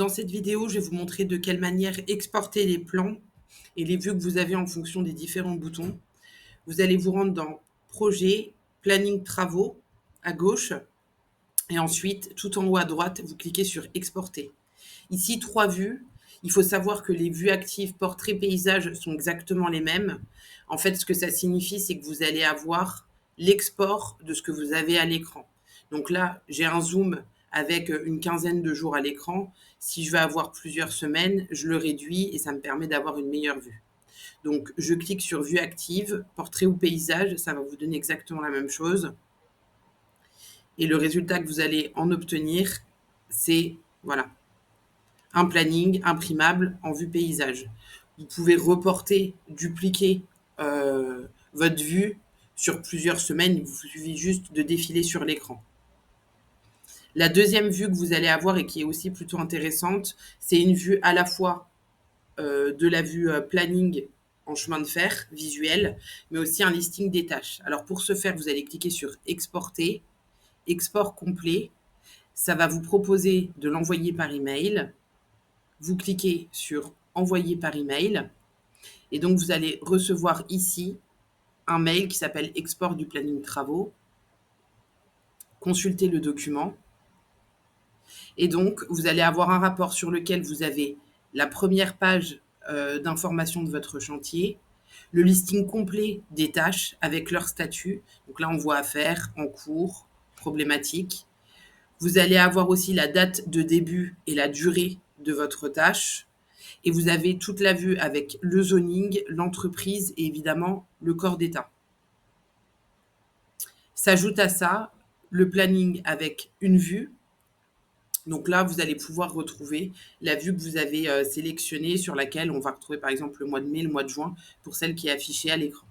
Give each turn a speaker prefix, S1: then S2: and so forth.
S1: Dans cette vidéo, je vais vous montrer de quelle manière exporter les plans et les vues que vous avez en fonction des différents boutons. Vous allez vous rendre dans Projet, Planning travaux à gauche et ensuite, tout en haut à droite, vous cliquez sur Exporter. Ici, 3 vues. Il faut savoir que les vues actives portrait paysage sont exactement les mêmes. En fait, ce que ça signifie, c'est que vous allez avoir l'export de ce que vous avez à l'écran. Donc là, j'ai un zoom avec une quinzaine de jours à l'écran. Si je veux avoir plusieurs semaines, je le réduis et ça me permet d'avoir une meilleure vue. Donc, je clique sur vue active, portrait ou paysage, ça va vous donner exactement la même chose. Et le résultat que vous allez en obtenir, c'est voilà, un planning imprimable en vue paysage. Vous pouvez reporter, dupliquer votre vue sur plusieurs semaines. Il vous suffit juste de défiler sur l'écran. La deuxième vue que vous allez avoir et qui est aussi plutôt intéressante, c'est une vue à la fois de la vue planning en chemin de fer visuel, mais aussi un listing des tâches. Alors pour ce faire, vous allez cliquer sur exporter, export complet. Ça va vous proposer de l'envoyer par email. Vous cliquez sur envoyer par email et donc vous allez recevoir ici un mail qui s'appelle export du planning travaux. Consultez le document et donc vous allez avoir un rapport sur lequel vous avez la première page d'information de votre chantier, le listing complet des tâches avec leur statut. Donc là, on voit à faire, en cours, problématique. Vous allez avoir aussi la date de début et la durée de votre tâche. Et vous avez toute la vue avec le zoning, l'entreprise et évidemment le corps d'état. S'ajoute à ça le planning avec une vue. Donc là, vous allez pouvoir retrouver la vue que vous avez sélectionnée sur laquelle on va retrouver par exemple le mois de mai, le mois de juin pour celle qui est affichée à l'écran.